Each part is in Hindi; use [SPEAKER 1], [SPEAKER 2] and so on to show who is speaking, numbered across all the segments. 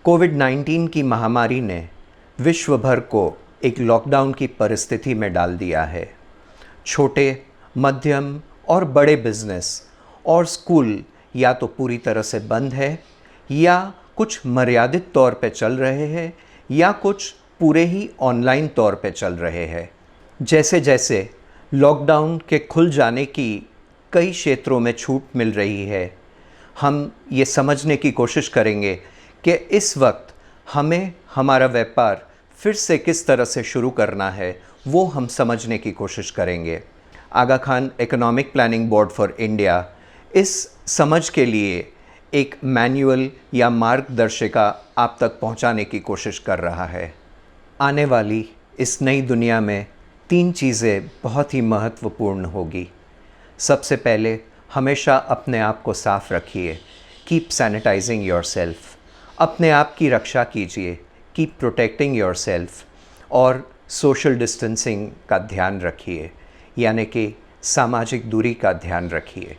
[SPEAKER 1] कोविड-19 की महामारी ने विश्व भर को एक लॉकडाउन की परिस्थिति में डाल दिया है। छोटे, मध्यम और बड़े बिजनेस और स्कूल या तो पूरी तरह से बंद है या कुछ मर्यादित तौर पे चल रहे हैं या कुछ पूरे ही ऑनलाइन तौर पे चल रहे हैं। जैसे जैसे लॉकडाउन के खुल जाने की कई क्षेत्रों में छूट मिल रही है, हम ये समझने की कोशिश करेंगे कि इस वक्त हमें हमारा व्यापार फिर से किस तरह से शुरू करना है, वो हम समझने की कोशिश करेंगे। Aga Khan economic planning board for India इस समझ के लिए एक मैनुअल या मार्गदर्शिका आप तक पहुंचाने की कोशिश कर रहा है। आने वाली इस नई दुनिया में 3 चीज़ें बहुत ही महत्वपूर्ण होगी। सबसे पहले हमेशा अपने आप को साफ रखिए, कीप सैनिटाइजिंग योरसेल्फ। अपने आप की रक्षा कीजिए, कीप प्रोटेक्टिंग योरसेल्फ। और सोशल डिस्टेंसिंग का ध्यान रखिए, यानी कि सामाजिक दूरी का ध्यान रखिए।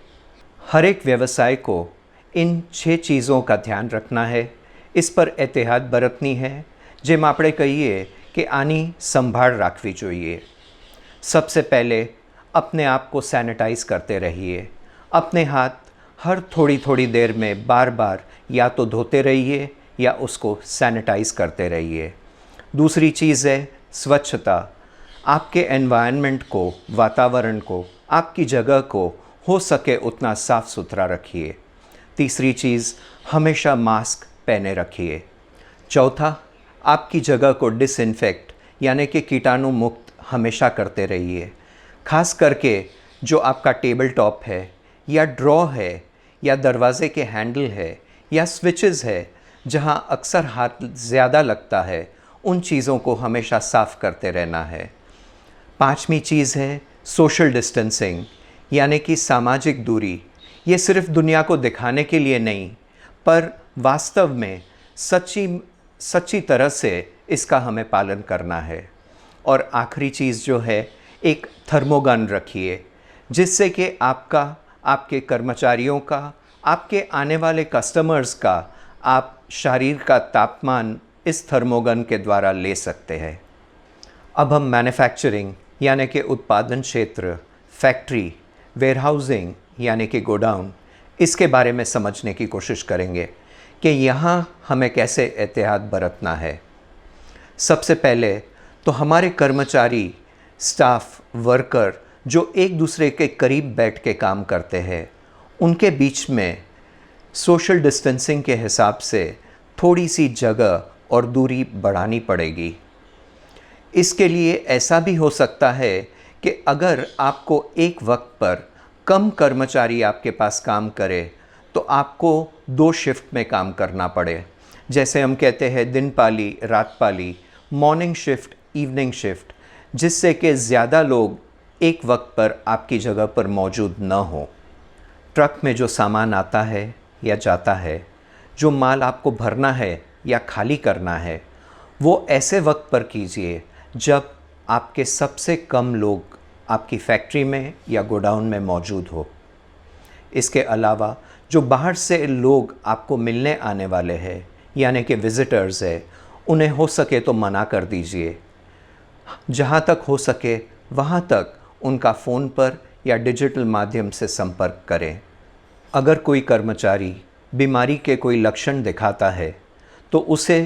[SPEAKER 1] हर एक व्यवसाय को इन 6 चीज़ों का ध्यान रखना है, इस पर एहतियात बरतनी है, जेम આપણે કહીએ कि आनी संभाल राखवी જોઈએ। सबसे पहले अपने आप को सैनिटाइज करते रहिए। अपने हाथ हर थोड़ी थोड़ी देर में बार बार या तो धोते रहिए या उसको सैनिटाइज करते रहिए। दूसरी चीज़ है स्वच्छता। आपके एनवायरनमेंट को, वातावरण को, आपकी जगह को हो सके उतना साफ़ सुथरा रखिए। तीसरी चीज़, हमेशा मास्क पहने रखिए। चौथा, आपकी जगह को डिसइंफेक्ट यानी कि कीटाणु मुक्त हमेशा करते रहिए। खास करके जो आपका टेबल टॉप है या ड्रॉ है या दरवाज़े के हैंडल है या स्विचेस है, जहां अक्सर हाथ ज़्यादा लगता है, उन चीज़ों को हमेशा साफ़ करते रहना है। 5वीं चीज़ है सोशल डिस्टेंसिंग यानी कि सामाजिक दूरी। ये सिर्फ दुनिया को दिखाने के लिए नहीं, पर वास्तव में सच्ची तरह से इसका हमें पालन करना है। और आखिरी चीज़ जो है, एक थर्मोगन रखिए, जिससे कि आपका, आपके कर्मचारियों का, आपके आने वाले कस्टमर्स का आप शरीर का तापमान इस थर्मोगन के द्वारा ले सकते हैं। अब हम मैन्युफैक्चरिंग यानी कि उत्पादन क्षेत्र, फैक्ट्री, वेयरहाउसिंग यानी कि गोडाउन, इसके बारे में समझने की कोशिश करेंगे कि यहाँ हमें कैसे एहतियात बरतना है। सबसे पहले तो हमारे कर्मचारी, स्टाफ, वर्कर जो एक दूसरे के करीब बैठ के काम करते हैं, उनके बीच में सोशल डिस्टेंसिंग के हिसाब से थोड़ी सी जगह और दूरी बढ़ानी पड़ेगी। इसके लिए ऐसा भी हो सकता है कि अगर आपको एक वक्त पर कम कर्मचारी आपके पास काम करे तो आपको 2 शिफ्ट में काम करना पड़े। जैसे हम कहते हैं दिन पाली, रात पाली, मॉर्निंग शिफ्ट, इवनिंग शिफ्ट, जिससे कि ज़्यादा लोग एक वक्त पर आपकी जगह पर मौजूद न हो। ट्रक में जो सामान आता है या जाता है, जो माल आपको भरना है या खाली करना है, वो ऐसे वक्त पर कीजिए जब आपके सबसे कम लोग आपकी फैक्ट्री में या गोडाउन में मौजूद हो। इसके अलावा जो बाहर से लोग आपको मिलने आने वाले हैं यानी कि विज़िटर्स है, उन्हें हो सके तो मना कर दीजिए। जहाँ तक हो सके वहाँ तक उनका फ़ोन पर या डिजिटल माध्यम से संपर्क करें। अगर कोई कर्मचारी बीमारी के कोई लक्षण दिखाता है तो उसे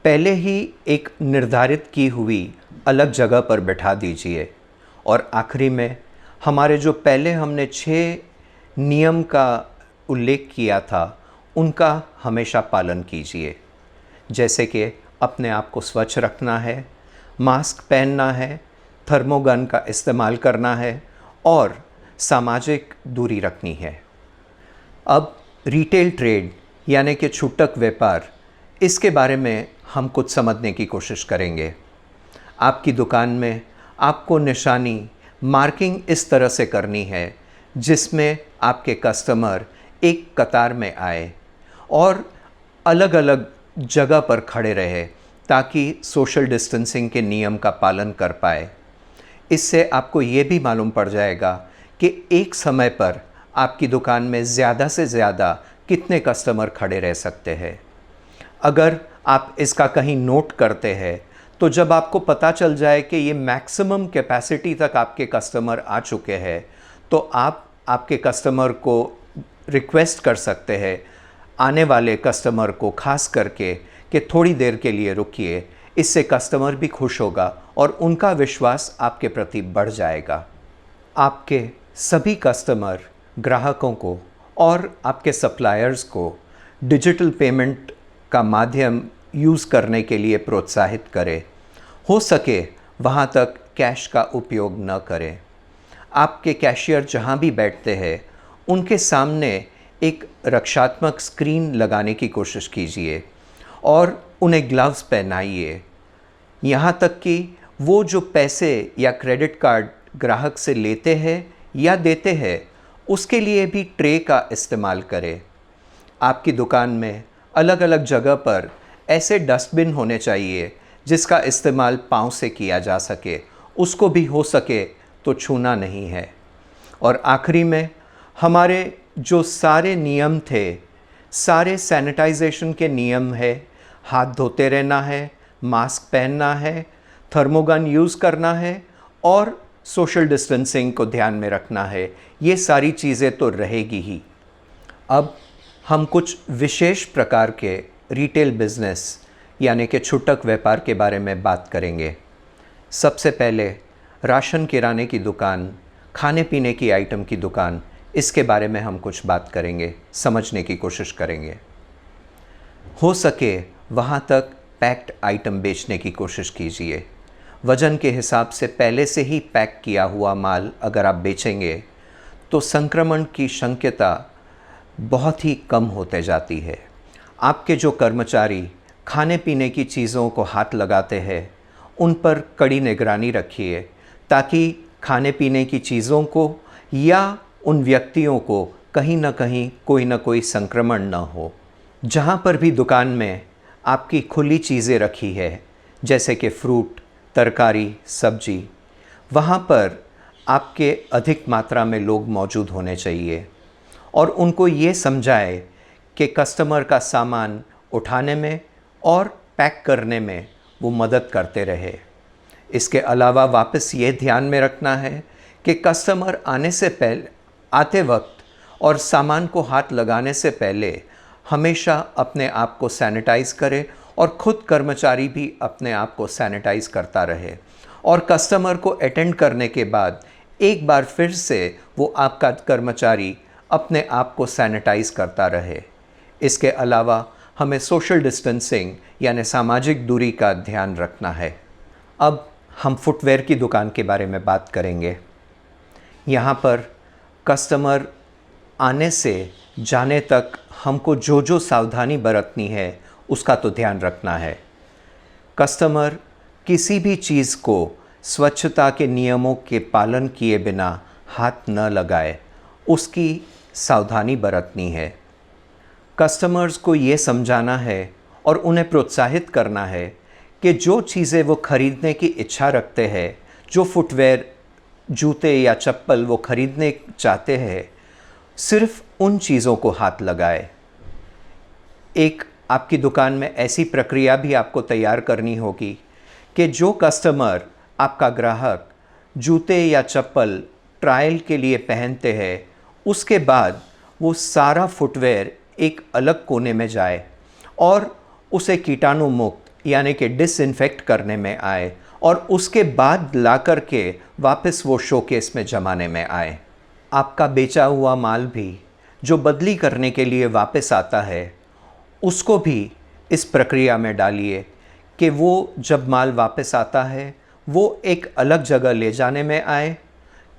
[SPEAKER 1] पहले ही एक निर्धारित की हुई अलग जगह पर बैठा दीजिए। और आखिरी में हमारे जो पहले हमने 6 नियम का उल्लेख किया था, उनका हमेशा पालन कीजिए। जैसे कि अपने आप को स्वच्छ रखना है, मास्क पहनना है, थर्मोगन का इस्तेमाल करना है और सामाजिक दूरी रखनी है। अब रिटेल ट्रेड यानी कि छूटक व्यापार, इसके बारे में हम कुछ समझने की कोशिश करेंगे। आपकी दुकान में आपको निशानी, मार्किंग इस तरह से करनी है जिसमें आपके कस्टमर एक कतार में आए और अलग अलग जगह पर खड़े रहे, ताकि सोशल डिस्टेंसिंग के नियम का पालन कर पाए। इससे आपको ये भी मालूम पड़ जाएगा कि एक समय पर आपकी दुकान में ज़्यादा से ज़्यादा कितने कस्टमर खड़े रह सकते हैं। अगर आप इसका कहीं नोट करते हैं तो जब आपको पता चल जाए कि ये मैक्सिमम कैपेसिटी तक आपके कस्टमर आ चुके हैं, तो आप आपके कस्टमर को रिक्वेस्ट कर सकते हैं, आने वाले कस्टमर को खास करके, कि थोड़ी देर के लिए रुकिए। इससे कस्टमर भी खुश होगा और उनका विश्वास आपके प्रति बढ़ जाएगा। आपके सभी कस्टमर, ग्राहकों को और आपके सप्लायर्स को डिजिटल पेमेंट का माध्यम यूज़ करने के लिए प्रोत्साहित करें। हो सके वहाँ तक कैश का उपयोग न करें। आपके कैशियर जहाँ भी बैठते हैं उनके सामने एक रक्षात्मक स्क्रीन लगाने की कोशिश कीजिए और उन्हें ग्लव्स पहनाइए। यहाँ तक कि वो जो पैसे या क्रेडिट कार्ड ग्राहक से लेते हैं या देते हैं उसके लिए भी ट्रे का इस्तेमाल करें। आपकी दुकान में अलग अलग जगह पर ऐसे डस्टबिन होने चाहिए जिसका इस्तेमाल पाँव से किया जा सके, उसको भी हो सके तो छूना नहीं है। और आखिरी में हमारे जो सारे नियम थे, सारे सैनिटाइजेशन के नियम है, हाथ धोते रहना है, मास्क पहनना है, थर्मोगन यूज़ करना है और सोशल डिस्टेंसिंग को ध्यान में रखना है। ये सारी चीज़ें तो रहेगी ही। अब हम कुछ विशेष प्रकार के रिटेल बिजनेस यानी कि छूटक व्यापार के बारे में बात करेंगे। सबसे पहले राशन किराने की दुकान, खाने पीने की आइटम की दुकान, इसके बारे में हम कुछ बात करेंगे, समझने की कोशिश करेंगे। हो सके वहाँ तक पैक्ड आइटम बेचने की कोशिश कीजिए। वज़न के हिसाब से पहले से ही पैक किया हुआ माल अगर आप बेचेंगे तो संक्रमण की शंक्यता बहुत ही कम होते जाती है। आपके जो कर्मचारी खाने पीने की चीज़ों को हाथ लगाते हैं उन पर कड़ी निगरानी रखिए ताकि खाने पीने की चीज़ों को या उन व्यक्तियों को कहीं ना कहीं कोई ना कोई संक्रमण न हो। जहाँ पर भी दुकान में आपकी खुली चीज़ें रखी है जैसे कि फ्रूट, तरकारी, सब्जी, वहाँ पर आपके अधिक मात्रा में लोग मौजूद होने चाहिए और उनको ये समझाए कि कस्टमर का सामान उठाने में और पैक करने में वो मदद करते रहे। इसके अलावा वापस ये ध्यान में रखना है कि कस्टमर आते वक्त और सामान को हाथ लगाने से पहले हमेशा अपने आप को सैनिटाइज़ करे और ख़ुद कर्मचारी भी अपने आप को सैनिटाइज़ करता रहे और कस्टमर को अटेंड करने के बाद एक बार फिर से वो आपका कर्मचारी अपने आप को सैनिटाइज़ करता रहे। इसके अलावा हमें सोशल डिस्टेंसिंग यानी सामाजिक दूरी का ध्यान रखना है। अब हम फुटवेयर की दुकान के बारे में बात करेंगे। यहाँ पर कस्टमर आने से जाने तक हमको जो जो सावधानी बरतनी है उसका तो ध्यान रखना है। कस्टमर किसी भी चीज़ को स्वच्छता के नियमों के पालन किए बिना हाथ न लगाए, उसकी सावधानी बरतनी है। कस्टमर्स को ये समझाना है और उन्हें प्रोत्साहित करना है कि जो चीज़ें वो खरीदने की इच्छा रखते हैं, जो फुटवेयर, जूते या चप्पल वो खरीदने चाहते हैं, सिर्फ उन चीज़ों को हाथ लगाए। एक आपकी दुकान में ऐसी प्रक्रिया भी आपको तैयार करनी होगी कि जो कस्टमर, आपका ग्राहक, जूते या चप्पल ट्रायल के लिए पहनते हैं, उसके बाद वो सारा फुटवेयर एक अलग कोने में जाए और उसे कीटाणु मुक्त यानी कि डिसइंफेक्ट करने में आए और उसके बाद ला कर के वापस वो शोकेस में जमाने में आए। आपका बेचा हुआ माल भी जो बदली करने के लिए वापस आता है उसको भी इस प्रक्रिया में डालिए कि वो जब माल वापस आता है वो एक अलग जगह ले जाने में आए,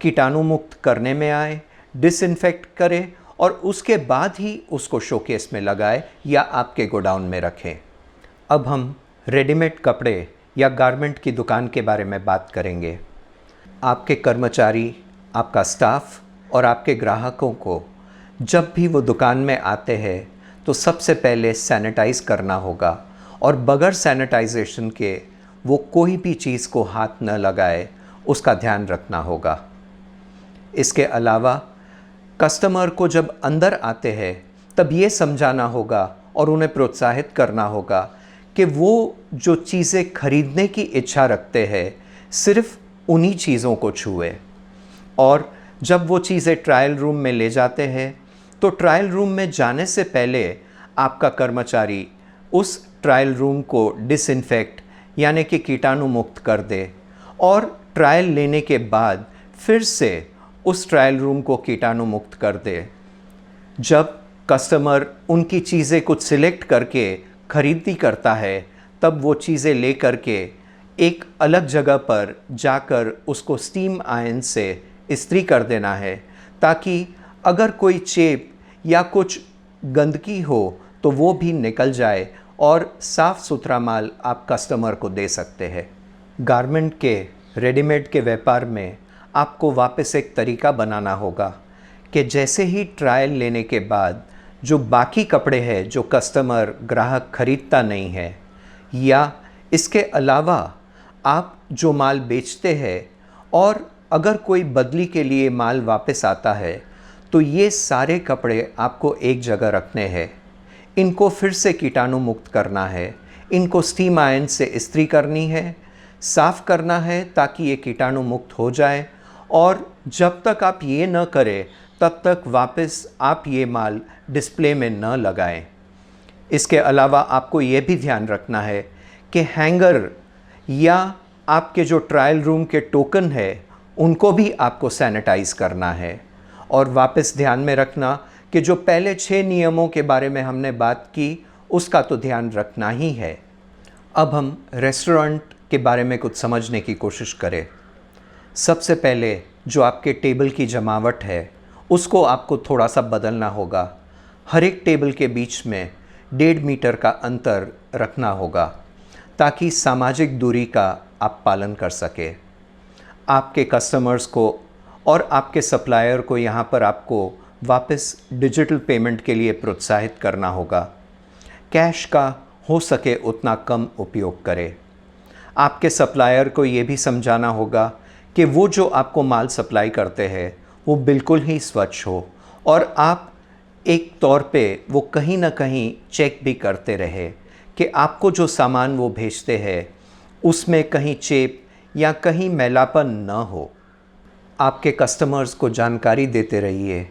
[SPEAKER 1] कीटाणु मुक्त करने में आए, डिसइंफेक्ट करे और उसके बाद ही उसको शोकेस में लगाए या आपके गोडाउन में रखें। अब हम रेडीमेड कपड़े या गारमेंट की दुकान के बारे में बात करेंगे। आपके कर्मचारी, आपका स्टाफ और आपके ग्राहकों को जब भी वो दुकान में आते हैं तो सबसे पहले सैनिटाइज़ करना होगा और बगैर सैनिटाइजेशन के वो कोई भी चीज़ को हाथ न लगाए, उसका ध्यान रखना होगा। इसके अलावा कस्टमर को जब अंदर आते हैं तब ये समझाना होगा और उन्हें प्रोत्साहित करना होगा कि वो जो चीज़ें खरीदने की इच्छा रखते हैं सिर्फ उन्हीं चीज़ों को छुए। और जब वो चीज़ें ट्रायल रूम में ले जाते हैं तो ट्रायल रूम में जाने से पहले आपका कर्मचारी उस ट्रायल रूम को डिसइंफेक्ट यानी कि कीटाणु मुक्त कर दे और ट्रायल लेने के बाद फिर से उस ट्रायल रूम को कीटाणु मुक्त कर दे। जब कस्टमर उनकी चीज़ें कुछ सिलेक्ट करके खरीदी करता है तब वो चीज़ें ले करके एक अलग जगह पर जाकर उसको स्टीम आयन से इस्त्री कर देना है, ताकि अगर कोई चेप या कुछ गंदगी हो तो वो भी निकल जाए और साफ़ सुथरा माल आप कस्टमर को दे सकते हैं। गारमेंट के रेडीमेड के व्यापार में आपको वापस एक तरीका बनाना होगा कि जैसे ही ट्रायल लेने के बाद जो बाकी कपड़े हैं जो कस्टमर ग्राहक खरीदता नहीं है, या इसके अलावा आप जो माल बेचते हैं और अगर कोई बदली के लिए माल वापस आता है तो ये सारे कपड़े आपको एक जगह रखने हैं। इनको फिर से कीटाणु मुक्त करना है, इनको स्टीम आयन से इस्त्री करनी है, साफ़ करना है ताकि ये कीटाणु मुक्त हो जाए। और जब तक आप ये न करें तब तक वापस आप ये माल डिस्प्ले में न लगाएं। इसके अलावा आपको ये भी ध्यान रखना है कि हैंगर या आपके जो ट्रायल रूम के टोकन है उनको भी आपको सैनिटाइज़ करना है। और वापस ध्यान में रखना कि जो पहले 6 नियमों के बारे में हमने बात की उसका तो ध्यान रखना ही है। अब हम रेस्टोरेंट के बारे में कुछ समझने की कोशिश करें। सबसे पहले जो आपके टेबल की जमावट है उसको आपको थोड़ा सा बदलना होगा। हर एक टेबल के बीच में 1.5 मीटर का अंतर रखना होगा ताकि सामाजिक दूरी का आप पालन कर सके। आपके कस्टमर्स को और आपके सप्लायर को यहाँ पर आपको वापस डिजिटल पेमेंट के लिए प्रोत्साहित करना होगा। कैश का हो सके उतना कम उपयोग करें। आपके सप्लायर को ये भी समझाना होगा कि वो जो आपको माल सप्लाई करते हैं वो बिल्कुल ही स्वच्छ हो और आप एक तौर पे वो कहीं ना कहीं चेक भी करते रहे कि आपको जो सामान वो भेजते हैं उसमें कहीं चेप या कहीं मैलापन न हो। आपके कस्टमर्स को जानकारी देते रहिए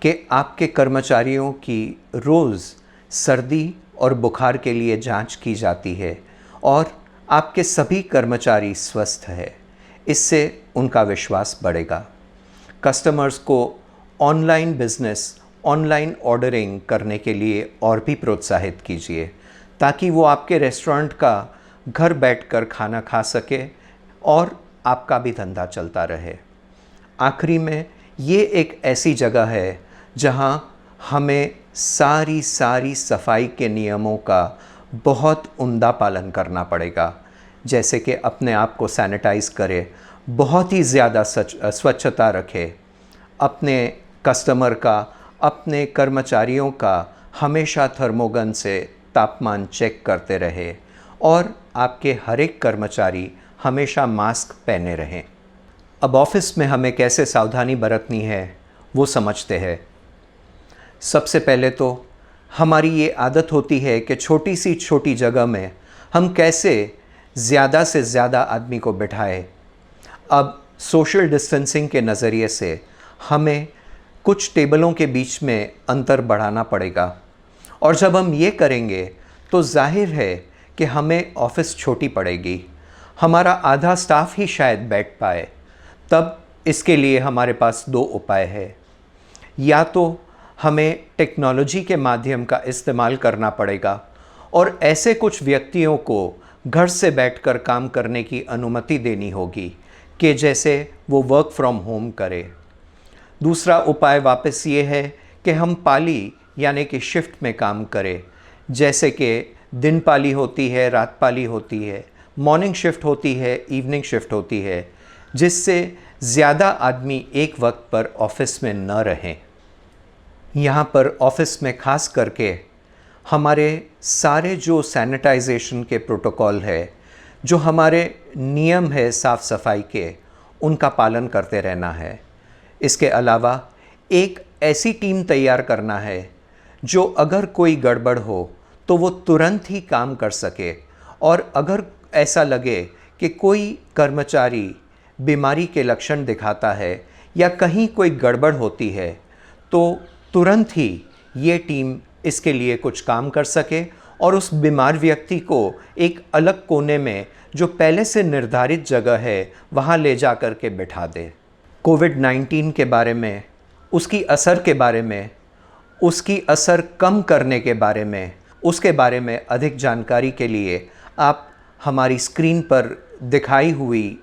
[SPEAKER 1] कि आपके कर्मचारियों की रोज़ सर्दी और बुखार के लिए जांच की जाती है और आपके सभी कर्मचारी स्वस्थ हैं। इससे उनका विश्वास बढ़ेगा। कस्टमर्स को ऑनलाइन बिजनेस, ऑनलाइन ऑर्डरिंग करने के लिए और भी प्रोत्साहित कीजिए ताकि वो आपके रेस्टोरेंट का घर बैठकर खाना खा सके और आपका भी धंधा चलता रहे। आखिरी में ये एक ऐसी जगह है जहां हमें सारी सफाई के नियमों का बहुत उम्दा पालन करना पड़ेगा, जैसे कि अपने आप को सैनिटाइज़ करें, बहुत ही ज़्यादा स्वच्छता रखें, अपने कस्टमर का, अपने कर्मचारियों का हमेशा थर्मोगन से तापमान चेक करते रहे और आपके हर एक कर्मचारी हमेशा मास्क पहने रहें। अब ऑफ़िस में हमें कैसे सावधानी बरतनी है वो समझते हैं। सबसे पहले तो हमारी ये आदत होती है कि छोटी जगह में हम कैसे ज़्यादा से ज़्यादा आदमी को बिठाएं। अब सोशल डिस्टेंसिंग के नज़रिए से हमें कुछ टेबलों के बीच में अंतर बढ़ाना पड़ेगा और जब हम ये करेंगे तो जाहिर है कि हमें ऑफ़िस छोटी पड़ेगी, हमारा आधा स्टाफ ही शायद बैठ पाए। तब इसके लिए हमारे पास 2 उपाय है। या तो हमें टेक्नोलॉजी के माध्यम का इस्तेमाल करना पड़ेगा और ऐसे कुछ व्यक्तियों को घर से बैठकर काम करने की अनुमति देनी होगी कि जैसे वो वर्क फ्रॉम होम करे। दूसरा उपाय वापस ये है कि हम पाली यानी कि शिफ्ट में काम करें, जैसे कि दिन पाली होती है, रात पाली होती है, मॉर्निंग शिफ्ट होती है, इवनिंग शिफ्ट होती है, जिससे ज़्यादा आदमी एक वक्त पर ऑफ़िस में न रहें। यहाँ पर ऑफ़िस में ख़ास करके हमारे सारे जो सैनिटाइजेशन के प्रोटोकॉल है, जो हमारे नियम है साफ़ सफाई के, उनका पालन करते रहना है। इसके अलावा एक ऐसी टीम तैयार करना है जो अगर कोई गड़बड़ हो तो वो तुरंत ही काम कर सके। और अगर ऐसा लगे कि कोई कर्मचारी बीमारी के लक्षण दिखाता है या कहीं कोई गड़बड़ होती है, तो तुरंत ही ये टीम इसके लिए कुछ काम कर सके और उस बीमार व्यक्ति को एक अलग कोने में, जो पहले से निर्धारित जगह है, वहाँ ले जा कर के बिठा दे। कोविड-19 के बारे में, उसकी असर के बारे में, उसकी असर कम करने के बारे में, उसके बारे में अधिक जानकारी के लिए आप हमारी स्क्रीन पर दिखाई हुई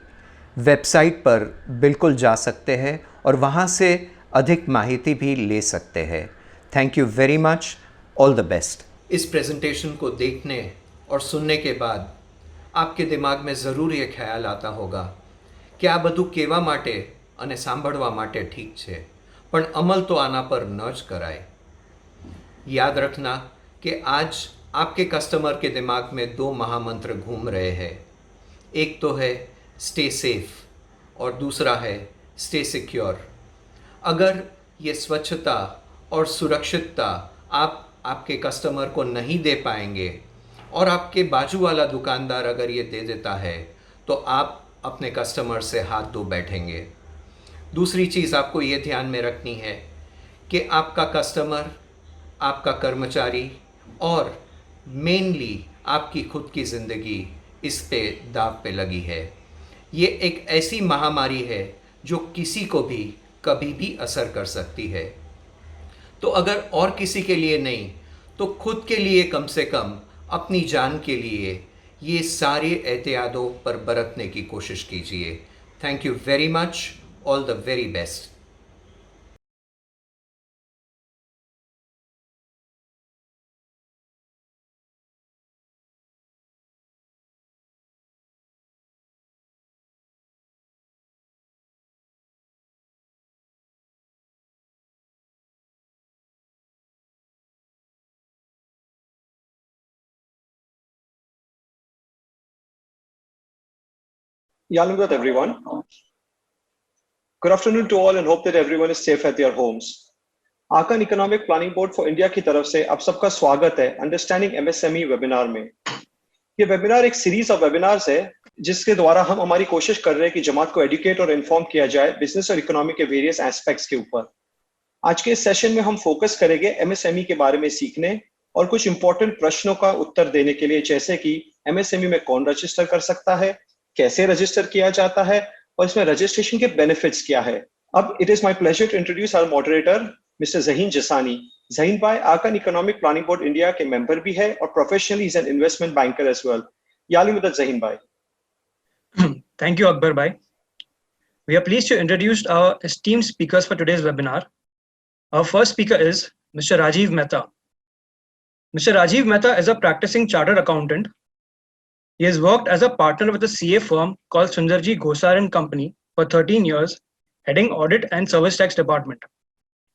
[SPEAKER 1] वेबसाइट पर बिल्कुल जा सकते हैं और वहाँ से अधिक माहिती भी ले सकते हैं। Thank you very much, all the best. इस प्रेजेंटेशन को देखने और सुनने के बाद आपके दिमाग में ज़रूर ये ખ્યાલ आता होगा कि આ બધું કહેવા માટે અને સાંભળવા માટે ઠીક છે, પણ અમલ તો આના પર ન જ कराए। याद रखना कि आज आपके कस्टमर के दिमाग में 2 महामंत्र घूम रहे हैं। एक तो है स्टे सेफ और दूसरा है स्टे सिक्योर। अगर ये स्वच्छता और सुरक्षितता आप आपके कस्टमर को नहीं दे पाएंगे और आपके बाजू वाला दुकानदार अगर ये दे देता है, तो आप अपने कस्टमर से हाथ धो बैठेंगे। दूसरी चीज़ आपको ये ध्यान में रखनी है कि आपका कस्टमर, आपका कर्मचारी और मेनली आपकी खुद की ज़िंदगी इस पे दाव पे लगी है। ये एक ऐसी महामारी है जो किसी को भी कभी भी असर कर सकती है। तो अगर और किसी के लिए नहीं तो खुद के लिए कम से कम अपनी जान के लिए ये सारे एहतियातों पर बरतने की कोशिश कीजिए। Thank you very much, all the very best.
[SPEAKER 2] Yalungat everyone. Good afternoon to all and hope that everyone is safe at their homes. Aga Khan economic planning board for India की तरफ से आप सबका स्वागत है अंडरस्टैंडिंग एमएसएमई वेबिनार में। ये वेबिनार एक सीरीज ऑफ वेबिनार्स है जिसके द्वारा हम हमारी कोशिश कर रहे हैं कि जमात को एडुकेट और इन्फॉर्म किया जाए बिजनेस और इकोनॉमी के वेरियस एस्पेक्ट्स के ऊपर। आज के इस सेशन में हम फोकस करेंगे एमएसएमई के बारे में सीखने और कुछ इंपॉर्टेंट प्रश्नों का उत्तर देने के लिए, जैसे कि एमएसएमई में कौन रजिस्टर कर सकता है, कैसे रजिस्टर किया जाता है और इसमें रजिस्ट्रेशन के बेनिफिट्स क्या है। अब it is my pleasure to introduce our moderator mister Zaheen Jasani. Zaheen भाई Aga Khan economic planning board India के मेंबर भी है और professionally is an investment banker as well. याली मदद ज़हीन भाई।
[SPEAKER 3] Thank you, Akbar bhai. We are pleased to introduce our esteemed speakers for today's webinar. Our first speaker is Mr. Rajiv Mehta. Mr. Rajiv Mehta is a practicing chartered accountant. He has worked as a partner with a CA firm called Sundarji Ghosar and Company for 13 years, heading audit and service tax department.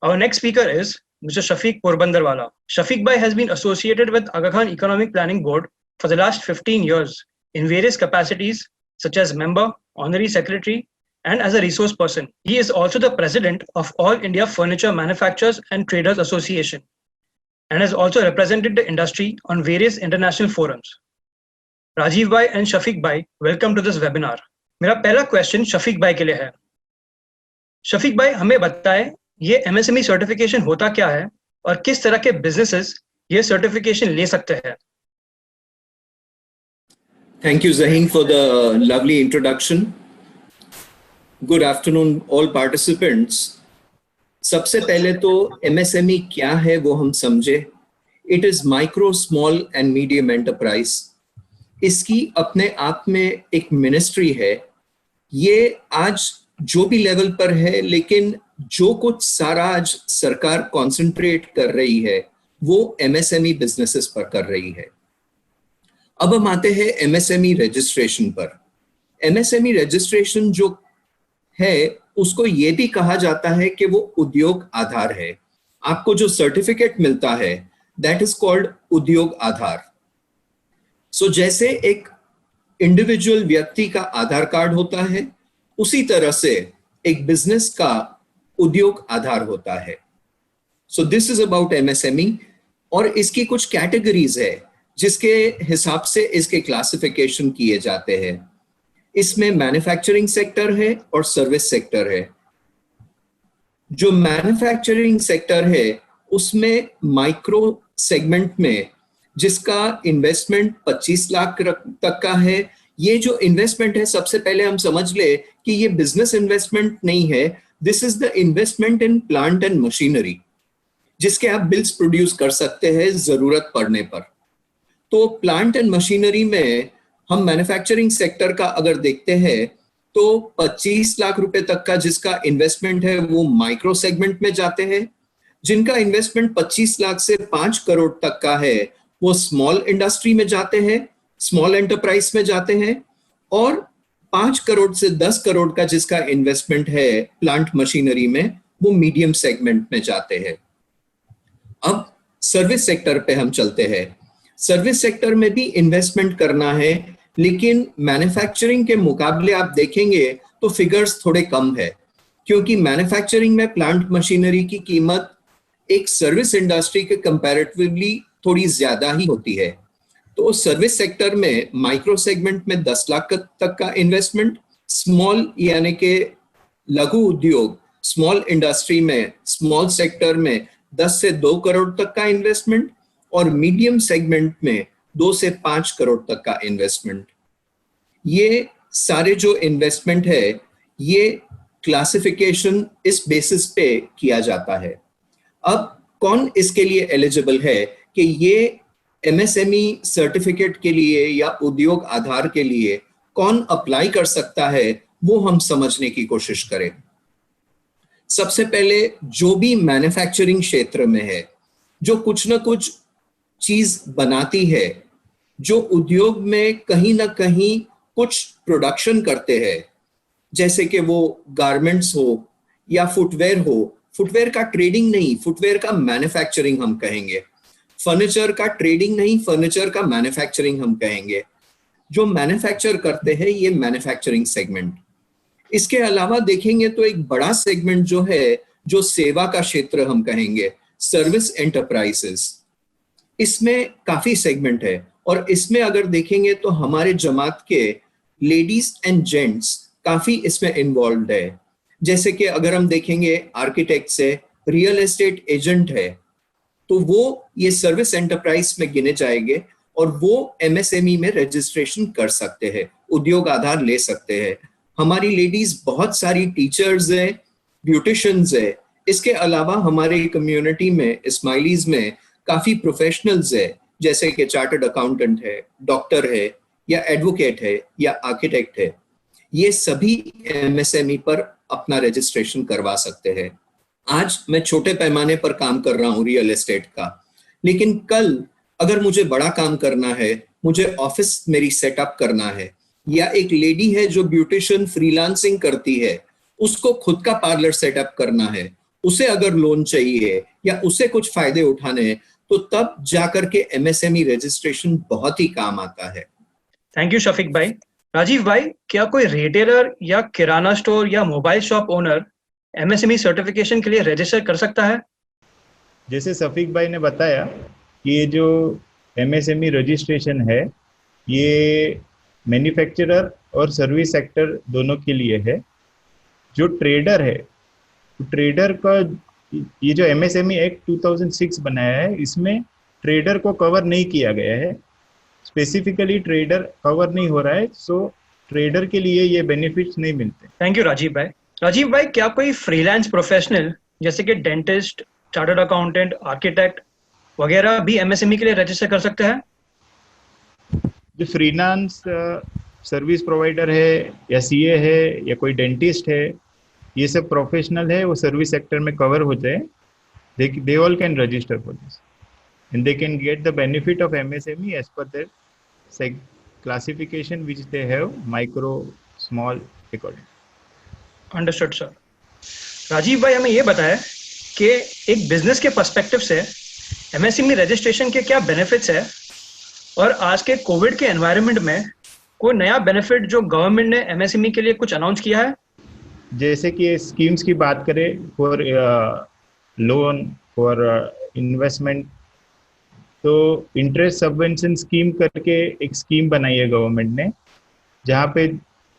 [SPEAKER 3] Our next speaker is Mr. Shafiq Porbandarwala. Shafiq bhai has been associated with Aga Khan Economic Planning Board for the last 15 years in various capacities such as member, honorary secretary, and as a resource person. He is also the president of All India Furniture Manufacturers and Traders Association and has also represented the industry on various international forums. Rajiv भाई एंड शफीक भाई, वेलकम टू दिस वेबिनार। मेरा पहला क्वेश्चन शफीक भाई के लिए है। शफीक भाई हमें बताएं ये एमएसएमई सर्टिफिकेशन होता क्या है और किस तरह के बिजनेसेस ये सर्टिफिकेशन ले सकते हैं।
[SPEAKER 4] Thank you, Zaheen, for the lovely introduction. Good afternoon, all participants. सबसे पहले तो MSME क्या है वो हम समझे। It is micro, small and medium enterprise. इसकी अपने आप में एक मिनिस्ट्री है। ये आज जो भी लेवल पर है, लेकिन जो कुछ सारा आज सरकार कंसंट्रेट कर रही है वो एमएसएमई बिजनेसेस पर कर रही है। अब हम आते हैं एमएसएमई रजिस्ट्रेशन पर। एमएसएमई रजिस्ट्रेशन जो है उसको ये भी कहा जाता है कि वो उद्योग आधार है। आपको जो सर्टिफिकेट मिलता है दैट इज कॉल्ड उद्योग आधार। सो जैसे एक इंडिविजुअल व्यक्ति का आधार कार्ड होता है, उसी तरह से एक बिजनेस का उद्योग आधार होता है। So this is about MSME. और इसकी कुछ कैटेगरीज है जिसके हिसाब से इसके क्लासिफिकेशन किए जाते हैं। इसमें मैन्युफैक्चरिंग सेक्टर है और सर्विस सेक्टर है। जो मैन्युफैक्चरिंग सेक्टर है उसमें माइक्रो सेगमेंट में जिसका इन्वेस्टमेंट 25 लाख तक का है, ये जो इन्वेस्टमेंट है सबसे पहले हम समझ ले कि ये बिजनेस इन्वेस्टमेंट नहीं है, this is the investment in plant and machinery जिसके आप बिल्स प्रोड्यूस कर सकते हैं जरूरत पड़ने पर। तो प्लांट एंड मशीनरी में हम मैन्युफैक्चरिंग सेक्टर का अगर देखते हैं तो 25 लाख रुपए तक का जिसका इन्वेस्टमेंट है वो माइक्रो सेगमेंट में जाते हैं। जिनका इन्वेस्टमेंट 25 लाख से 5 करोड़ तक का है वो स्मॉल इंडस्ट्री में जाते हैं, स्मॉल एंटरप्राइज में जाते हैं। और 5 करोड़ से 10 करोड़ का जिसका इन्वेस्टमेंट है प्लांट मशीनरी में वो मीडियम सेगमेंट में जाते हैं। अब सर्विस सेक्टर पे हम चलते हैं। सर्विस सेक्टर में भी इन्वेस्टमेंट करना है, लेकिन मैन्युफैक्चरिंग के मुकाबले आप देखेंगे तो फिगर्स थोड़े कम है, क्योंकि मैन्युफैक्चरिंग में प्लांट मशीनरी की कीमत एक सर्विस इंडस्ट्री के कंपैरेटिवली थोड़ी ज्यादा ही होती है। तो सर्विस सेक्टर में माइक्रो सेगमेंट में 10 लाख तक का इन्वेस्टमेंट, स्मॉल यानी कि लघु उद्योग स्मॉल इंडस्ट्री में स्मॉल सेक्टर में 10 से 2 करोड़ तक का इन्वेस्टमेंट, और मीडियम सेगमेंट में 2 से 5 करोड़ तक का इन्वेस्टमेंट। ये सारे जो इन्वेस्टमेंट है ये क्लासिफिकेशन इस बेसिस पे किया जाता है। अब कौन इसके लिए एलिजिबल है कि ये एमएसएमई सर्टिफिकेट के लिए या उद्योग आधार के लिए कौन अप्लाई कर सकता है, वो हम समझने की कोशिश करें। सबसे पहले जो भी मैन्युफैक्चरिंग क्षेत्र में है, जो कुछ ना कुछ चीज बनाती है, जो उद्योग में कहीं ना कहीं कुछ प्रोडक्शन करते हैं, जैसे कि वो गारमेंट्स हो या फुटवेयर हो, फुटवेयर का ट्रेडिंग नहीं, फुटवेयर का मैन्युफैक्चरिंग हम कहेंगे, फर्नीचर का ट्रेडिंग नहीं, फर्नीचर का मैन्युफैक्चरिंग हम कहेंगे। जो मैन्युफैक्चर करते हैं ये मैन्युफैक्चरिंग सेगमेंट। इसके अलावा देखेंगे तो एक बड़ा सेगमेंट जो है, जो सेवा का क्षेत्र हम कहेंगे, सर्विस एंटरप्राइजेस, इसमें काफी सेगमेंट है। और इसमें अगर देखेंगे तो हमारे जमात के लेडीज एंड जेंट्स काफी इसमें इन्वॉल्व है। जैसे कि अगर हम देखेंगे आर्किटेक्ट से रियल एस्टेट एजेंट है, तो वो ये सर्विस एंटरप्राइज में गिने जाएंगे और वो एमएसएमई में रजिस्ट्रेशन कर सकते हैं, उद्योग आधार ले सकते हैं। हमारी लेडीज बहुत सारी टीचर्स है, ब्यूटिशियंस है। इसके अलावा हमारे कम्युनिटी में स्माइलीज में काफी प्रोफेशनल्स है, जैसे कि चार्टर्ड अकाउंटेंट है, डॉक्टर है, या एडवोकेट है, या आर्किटेक्ट है। ये सभी एमएसएमई पर अपना रजिस्ट्रेशन करवा सकते हैं। आज मैं छोटे पैमाने पर काम कर रहा हूँ रियल एस्टेट का, लेकिन कल अगर मुझे बड़ा काम करना है, मुझे ऑफिस मेरी सेटअप करना है, या एक लेडी है जो ब्यूटिशियन फ्रीलांसिंग करती है, उसको खुद का पार्लर सेटअप करना है, उसे अगर लोन चाहिए या उसे कुछ फायदे उठाने हैं, तो तब जाकर के एमएसएमई रजिस्ट्रेशन बहुत ही काम आता है।
[SPEAKER 3] थैंक यू शफीक भाई। राजीव भाई, क्या कोई रिटेलर या किराना स्टोर या mobile shop owner MSME certification के लिए रजिस्टर कर सकता है?
[SPEAKER 5] जैसे शफीक भाई ने बताया कि ये जो एमएसएमई रजिस्ट्रेशन है ये मैन्युफैक्चरर और सर्विस सेक्टर दोनों के लिए है। जो ट्रेडर है, तो ट्रेडर का ये जो एमएसएमई एक्ट 2006 बनाया है, इसमें ट्रेडर को कवर नहीं किया गया है, स्पेसिफिकली ट्रेडर कवर नहीं हो रहा है, सो ट्रेडर के लिए ये बेनिफिट्स नहीं मिलते।
[SPEAKER 3] थैंक यू राजीव भाई। राजीव भाई, क्या कोई फ्रीलांस प्रोफेशनल जैसे कि डेंटिस्ट, चार्टर्ड अकाउंटेंट, आर्किटेक्ट वगैरह भी एमएसएमई के लिए रजिस्टर कर सकते हैं?
[SPEAKER 5] जो फ्रीलांस सर्विस प्रोवाइडर है या सीए है या कोई डेंटिस्ट है, ये सब प्रोफेशनल है, वो सर्विस सेक्टर में कवर होते हैं, they all can register for this and they can get the benefit of MSME as per their classification which they have, micro, small according.
[SPEAKER 3] Understood sir. Rajiv भाई, हमें ये बताएं कि एक बिजनेस के पर्सपेक्टिव से एमएसएमई रजिस्ट्रेशन के क्या बेनिफिट्स है, और आज के कोविड के एनवायरनमेंट में कोई नया बेनिफिट जो गवर्नमेंट ने एमएसएमई के लिए कुछ अनाउंस किया है?
[SPEAKER 5] जैसे कि स्कीम्स की बात करें फॉर लोन, फॉर इन्वेस्टमेंट तो इंटरेस्ट सबवेंशन स्कीम करके एक स्कीम बनाई है गवर्नमेंट ने, जहाँ पे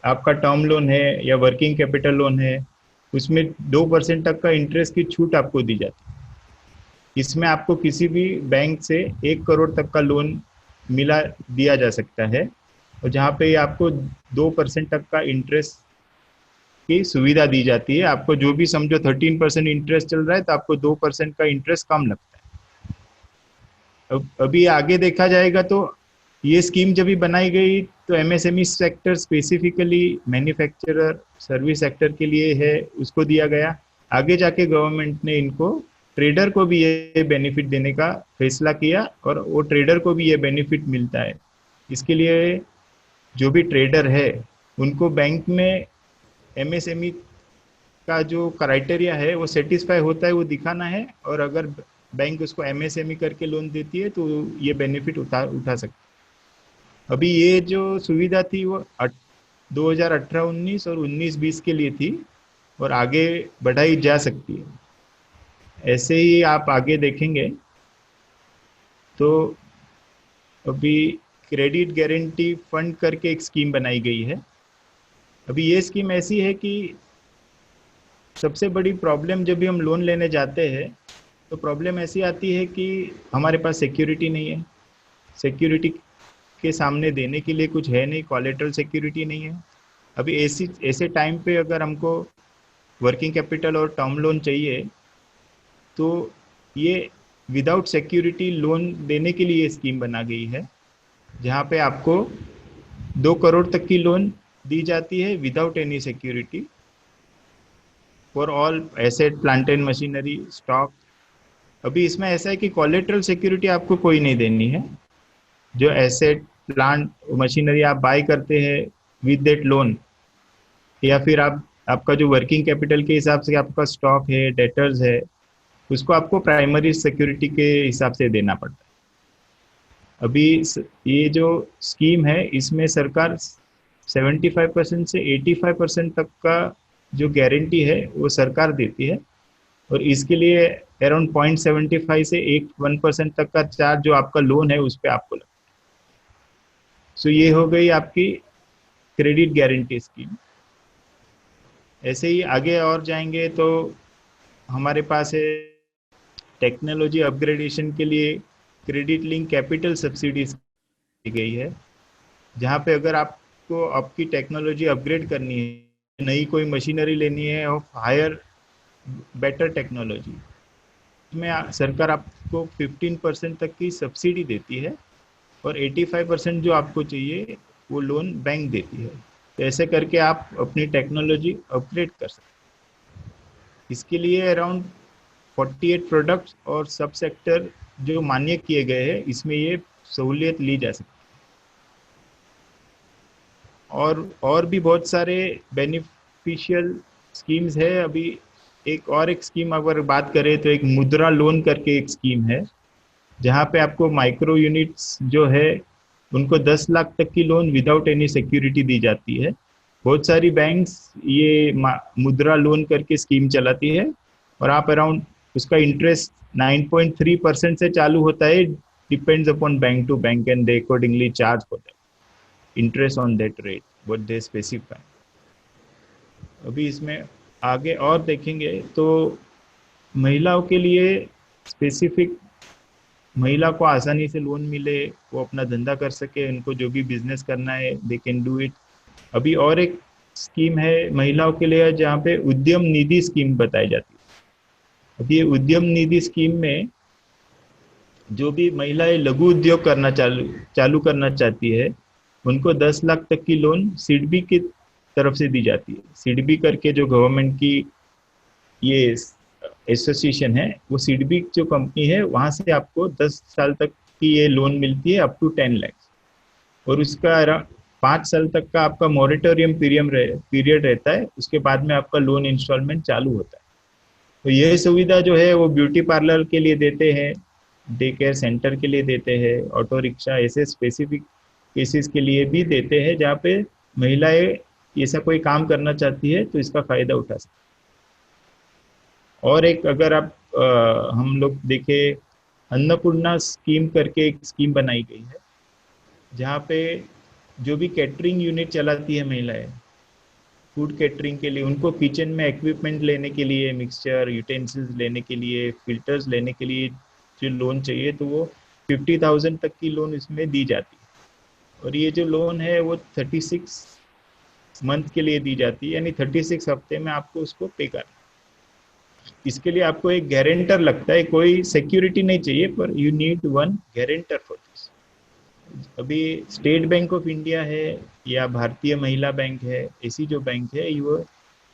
[SPEAKER 5] आपका टर्म लोन है या वर्किंग कैपिटल लोन है, उसमें 2% तक का इंटरेस्ट की छूट आपको दी जाती है। इसमें आपको किसी भी बैंक से 1 करोड़ तक का लोन मिला दिया जा सकता है, और जहाँ पे आपको 2% तक का इंटरेस्ट की सुविधा दी जाती है। आपको जो भी समझो 13% इंटरेस्ट चल रहा है, तो आपको 2% का इंटरेस्ट कम लगता है। अभी आगे देखा जाएगा तो ये स्कीम जब भी बनाई गई तो MSME sector specifically manufacturer service sector के लिए है, उसको दिया गया। आगे जाके गवर्नमेंट ने इनको ट्रेडर को भी ये बेनिफिट देने का फैसला किया, और वो ट्रेडर को भी ये बेनिफिट मिलता है। इसके लिए जो भी ट्रेडर है उनको बैंक में एमएसएमई का जो क्राइटेरिया है वो सेटिस्फाई होता है, वो दिखाना है, और अगर बैंक उसको एमएसएमई करके लोन देती है तो ये बेनिफिट उठा सकते। अभी ये जो सुविधा थी वो 2018-19 और 19-20 के लिए थी, और आगे बढ़ाई जा सकती है। ऐसे ही आप आगे देखेंगे तो अभी क्रेडिट गारंटी फंड करके एक स्कीम बनाई गई है। अभी ये स्कीम ऐसी है कि सबसे बड़ी प्रॉब्लम जब भी हम लोन लेने जाते हैं तो प्रॉब्लम ऐसी आती है कि हमारे पास सिक्योरिटी नहीं है, सिक्योरिटी के सामने देने के लिए कुछ है नहीं, कोलेटरल सिक्योरिटी नहीं है। अभी ऐसे टाइम पे अगर हमको वर्किंग कैपिटल और टर्म लोन चाहिए तो ये विदाउट सिक्योरिटी लोन देने के लिए स्कीम बना गई है, जहाँ पे आपको 2 करोड़ तक की लोन दी जाती है without any security for all asset, plant and machinery, stock. अभी इसमें ऐसा है कि कोलेटरल सिक्योरिटी आपको कोई नहीं देनी है। जो एसेट, प्लांट, मशीनरी आप बाय करते हैं विद दैट लोन, या फिर आपका जो वर्किंग कैपिटल के हिसाब से आपका स्टॉक है, डेटर्स है, उसको आपको प्राइमरी सिक्योरिटी के हिसाब से देना पड़ता है। अभी ये जो स्कीम है इसमें सरकार 75% से 85% तक का जो गारंटी है वो सरकार देती है, और इसके लिए अराउंड 0.75 से 1% तक का चार्ज जो आपका लोन है उस पर आपको लगता है। सो ये हो गई आपकी क्रेडिट गारंटी स्कीम। ऐसे ही आगे और जाएंगे तो हमारे पास है टेक्नोलॉजी अपग्रेडेशन के लिए क्रेडिट लिंक कैपिटल सब्सिडीज दी गई है, जहाँ पे अगर आपको आपकी टेक्नोलॉजी अपग्रेड करनी है, नई कोई मशीनरी लेनी है ऑफ हायर बेटर टेक्नोलॉजी, इसमें सरकार आपको 15% तक की सब्सिडी देती है, और 85% जो आपको चाहिए वो लोन बैंक देती है। तो ऐसे करके आप अपनी टेक्नोलॉजी अपग्रेड कर सकते हैं। इसके लिए अराउंड 48 प्रोडक्ट्स और सब सेक्टर जो मान्य किए गए हैं, इसमें ये सहूलियत ली जा सकती है। और भी बहुत सारे बेनिफिशियल स्कीम्स है। अभी एक स्कीम अगर बात करें तो एक मुद्रा लोन करके एक स्कीम है, जहाँ पे आपको माइक्रो यूनिट्स जो है उनको 10 लाख तक की लोन विदाउट एनी सिक्योरिटी दी जाती है। बहुत सारी बैंक्स ये मुद्रा लोन करके स्कीम चलाती है, और आप अराउंड उसका इंटरेस्ट 9.3% से चालू होता है, depends upon bank to bank, and they accordingly charge for that interest on that rate what they specify. अभी इसमें आगे और देखेंगे तो महिलाओं के लिए स्पेसिफिक, महिला को आसानी से लोन मिले, वो अपना धंधा कर सके, उनको जो भी बिजनेस करना है दे कैन डू इट। अभी और एक स्कीम है महिलाओं के लिए जहाँ पे उद्यम निधि स्कीम बताई जाती है। अभी ये उद्यम निधि स्कीम में जो भी महिलाएं लघु उद्योग करना चालू करना चाहती है, उनको 10 लाख तक की लोन सिडबी की तरफ से दी जाती है। सिडबी करके जो गवर्नमेंट की ये एसोसिएशन है, वो सिडबी जो कंपनी है, वहां से आपको 10 साल तक की ये लोन मिलती है अप टू 10 लाख, और उसका 5 साल तक का आपका मॉरेटोरियम पीरियड रहता है। उसके बाद में आपका लोन इंस्टॉलमेंट चालू होता है। तो ये सुविधा जो है वो ब्यूटी पार्लर के लिए देते हैं, डे केयर सेंटर के लिए देते हैं, ऑटो रिक्शा, ऐसे स्पेसिफिक केसेस के लिए भी देते हैं, जहाँ पे महिलाएं ऐसा कोई काम करना चाहती है तो इसका फायदा उठा सकती है। और एक अगर आप हम लोग देखें अन्नपूर्णा स्कीम करके एक स्कीम बनाई गई है, जहाँ पे जो भी कैटरिंग यूनिट चलाती है महिलाएं, फूड कैटरिंग के लिए, उनको किचन में इक्विपमेंट लेने के लिए, मिक्सचर यूटेंसिल्स लेने के लिए, फिल्टर्स लेने के लिए जो लोन चाहिए, तो वो 50,000 तक की लोन इसमें दी जाती है। और ये जो लोन है वो 36 मंथ के लिए दी जाती है, यानी 36 हफ्ते में आपको उसको पे करना। इसके लिए आपको एक गारंटर लगता है, कोई सिक्योरिटी नहीं चाहिए, पर you need one guarantor for this. अभी स्टेट बैंक ऑफ इंडिया है या भारतीय महिला बैंक है, ऐसी जो बैंक है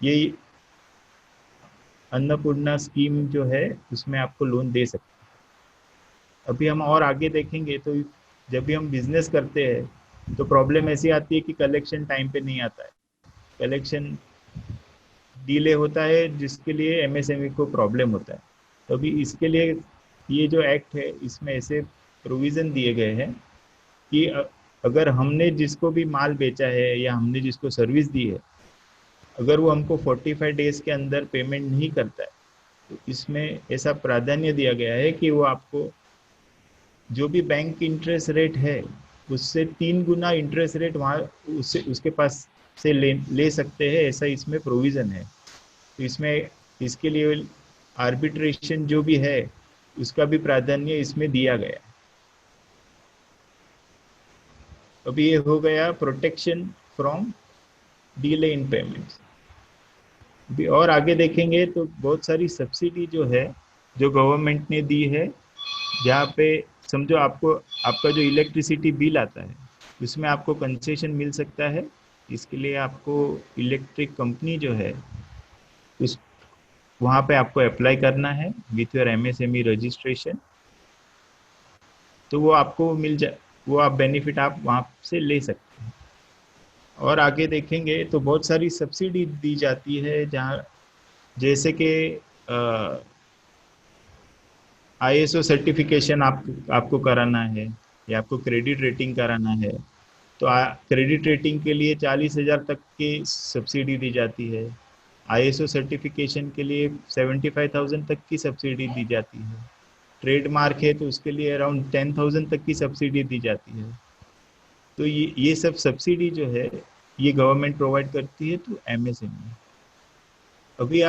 [SPEAKER 5] ये अन्नपूर्णा स्कीम जो है उसमें आपको लोन दे सकते हैं। अभी हम और आगे देखेंगे तो जब भी हम बिजनेस करते हैं तो प्रॉब्लम ऐसी आती है कि कलेक्शन टाइम पे नहीं आता है, कलेक्शन डिले होता है, जिसके लिए एमएसएमई को प्रॉब्लम होता है। तो अभी इसके लिए ये जो एक्ट है इसमें ऐसे प्रोविज़न दिए गए हैं कि अगर हमने जिसको भी माल बेचा है या हमने जिसको सर्विस दी है, अगर वो हमको 45 डेज के अंदर पेमेंट नहीं करता है, तो इसमें ऐसा प्राधान्य दिया गया है कि वो आपको जो भी बैंक इंटरेस्ट रेट है उससे 3 गुना इंटरेस्ट रेट वहाँ उसके पास से ले सकते हैं, ऐसा इसमें प्रोविज़न है। तो इसमें इसके लिए आर्बिट्रेशन जो भी है उसका भी प्राधान्य इसमें दिया गया है। अभी ये हो गया protection from delay in payments. अभी और आगे देखेंगे तो बहुत सारी सब्सिडी जो है जो गवर्नमेंट ने दी है, जहाँ पे समझो आपका जो इलेक्ट्रिसिटी बिल आता है उसमें आपको कंसेशन मिल सकता है। इसके लिए आपको इलेक्ट्रिक कंपनी जो है उस वहाँ पे आपको अप्लाई करना है विथ योर एमएसएमई रजिस्ट्रेशन, तो वो आपको मिल जाए, वो आप बेनिफिट आप वहाँ से ले सकते हैं। और आगे देखेंगे तो बहुत सारी सब्सिडी दी जाती है, जहाँ जैसे कि ISO सर्टिफिकेशन आपको कराना है या आपको क्रेडिट रेटिंग कराना है, तो क्रेडिट रेटिंग के लिए 40,000 तक की सब्सिडी दी जाती है। ISO सर्टिफिकेशन के लिए 75,000 तक की सब्सिडी दी जाती है। ट्रेडमार्क है तो उसके लिए अराउंड 10,000 तक की सब्सिडी दी जाती है। तो ये सब सब्सिडी जो है ये गवर्नमेंट प्रोवाइड करती है टू एमएसएमई। अभी